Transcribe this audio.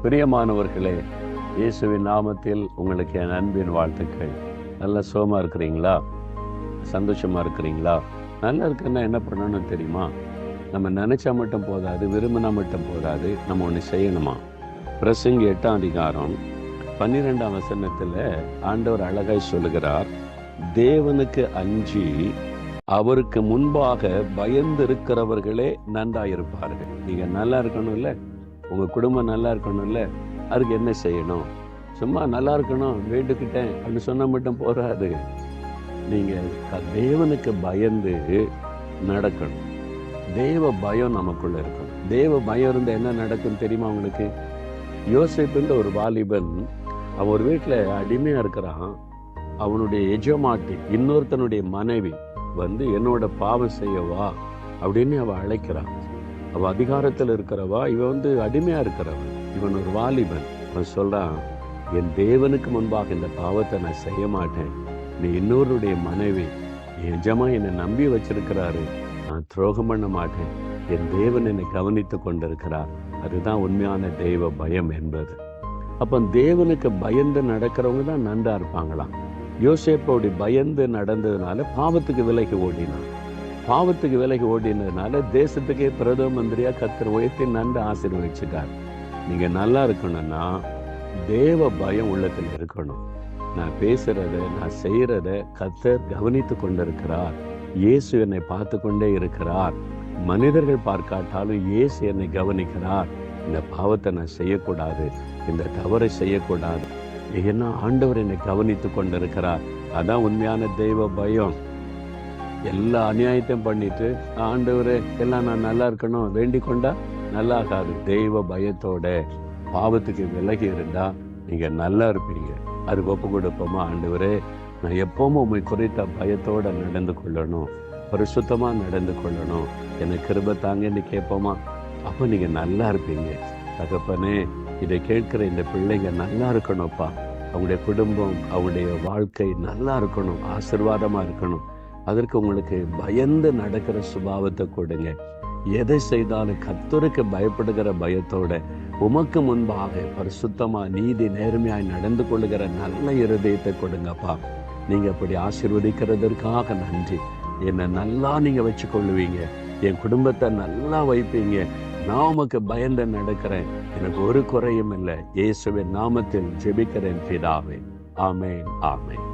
பிரியமானவர்களே, இயேசுவின் நாமத்தில் உங்களுக்கு என் அன்பின் வாழ்த்துக்கள். நல்லா சுகமாக இருக்கிறீங்களா? சந்தோஷமாக இருக்கிறீங்களா? நல்லா இருக்குன்னா என்ன பண்ணணும்னு தெரியுமா? நம்ம நினச்சா மட்டும் போதாது, விரும்பினா மட்டும் போதாது, நம்ம ஒன்று செய்யணுமா? பிரசங்கி 8ஆம் அதிகாரம் 12ஆம் வசனத்தில் ஆண்டவர் அழகாய் சொல்லுகிறார், தேவனுக்கு அஞ்சி அவருக்கு முன்பாக பயந்து இருக்கிறவர்களே நன்றாயிருப்பார்கள். நீங்கள் நல்லா இருக்கணும்ல, உங்கள் குடும்பம் நல்லா இருக்கணும்ல, அதுக்கு என்ன செய்யணும்? சும்மா நல்லா இருக்கணும் வேண்டுக்கிட்டேன் அப்படின்னு சொன்னால் மட்டும் போகாது. நீங்கள் தேவனுக்கு பயந்து நடக்கணும். தேவ பயம் நமக்குள்ள இருக்கணும். தேவ பயம் இருந்தால் என்ன நடக்கும் தெரியுமா உங்களுக்கு? யோசேப்புன்ற ஒரு வாலிபன், அவன் ஒரு வீட்டில் அடிமையாக இருக்கிறான். அவனுடைய எஜமாட்டி, இன்னொருத்தனுடைய மனைவி என்னோட பாவம் செய்யவா அப்படின்னு அவன் அழைக்கிறான். அவன் அதிகாரத்தில் இருக்கிறவா, இவன் அடிமையா இருக்கிறவன். இவன் ஒரு வாலிபன். அவன் சொல்றான், என் தேவனுக்கு முன்பாக இந்த பாவத்தை நான் செய்ய மாட்டேன். நீ இன்னொருடைய மனைவி, எஜமா என்னை நம்பி வச்சிருக்கிறாரு, நான் துரோகம் பண்ண மாட்டேன். என் தேவன் என்னை கவனித்து கொண்டிருக்கிறார். அதுதான் உண்மையான தெய்வ பயம் என்பது. அப்போ தேவனுக்கு பயந்து நடக்கிறவங்க தான் நன்றா இருப்பாங்களாம். யோசேப்போடி பயந்து நடந்ததுனால பாவத்துக்கு விலகி ஓடினான். பாவத்துக்கு விலகி ஓடினதுனால தேசத்துக்கே பிரதம மந்திரியா கர்த்தர் உயர்த்தி நன்கு ஆசீர்வதிச்சுட்டார். நீங்க நல்லா இருக்கணும்னா தேவ பயம் உள்ளத்தில் இருக்கணும். நான் பேசுறத, நான் செய்யறத கர்த்தர் கவனித்து கொண்டிருக்கிறார். இயேசு என்னை பார்த்து கொண்டே இருக்கிறார். மனிதர்கள் பார்க்காட்டாலும் இயேசு என்னை கவனிக்கிறார். இந்த பாவத்தை நான் செய்யக்கூடாது, இந்த தவறை செய்யக்கூடாது, ஏன்னா ஆண்டவர் என்னை கவனித்து கொண்டிருக்கிறார். அதான் உண்மையான தெய்வ பயம். எல்லா அநியாயத்தையும் பண்ணிட்டு ஆண்டவரே எல்லாம் நான் நல்லா இருக்கணும் வேண்டிக் கொண்டா நல்லா ஆகாது. தெய்வ பயத்தோட பாவத்துக்கு விலகி இருந்தா நீங்க நல்லா இருப்பீங்க. அதுக்கு ஒப்பு கொடுப்போமா? ஆண்டவரே, நான் எப்பவும் உண்மை குறித்த பயத்தோட நடந்து கொள்ளணும், பரிசுத்தமா நடந்து கொள்ளணும், எனக்கு கிருபை தாங்கன்னு கேட்போமா? அப்ப நீங்க நல்லா இருப்பீங்க. தகப்பனே, இதை கேட்கிற இந்த பிள்ளைங்க நல்லா இருக்கணும்ப்பா. அவங்களுடைய குடும்பம், அவங்களுடைய வாழ்க்கை நல்லா இருக்கணும், ஆசீர்வாதமா இருக்கணும். அதற்கு உங்களுக்கு பயந்து நடக்கிற சுபாவத்தை கொடுங்க. எதை செய்தாலும் கர்த்தருக்கு பயப்படுகிற பயத்தோட உமக்கு முன்பாக பரிசுத்தமா நீதி நேர்மையாய் நடந்து கொள்ளுகிற நல்ல இருதயத்தை கொடுங்கப்பா. நீங்க அப்படி ஆசீர்வதிக்கிறதற்காக நன்றி. என்னை நல்லா நீங்க வச்சு கொள்ளுவீங்க, என் குடும்பத்தை நல்லா வைப்பீங்க. நான் உமக்கு பயந்து நடக்கிறேன், எனக்கு ஒரு குறையும் இல்லை. இயேசுவின் நாமத்தில் ஜெபிக்கிறேன் பிதாவே. ஆமென், ஆமென்.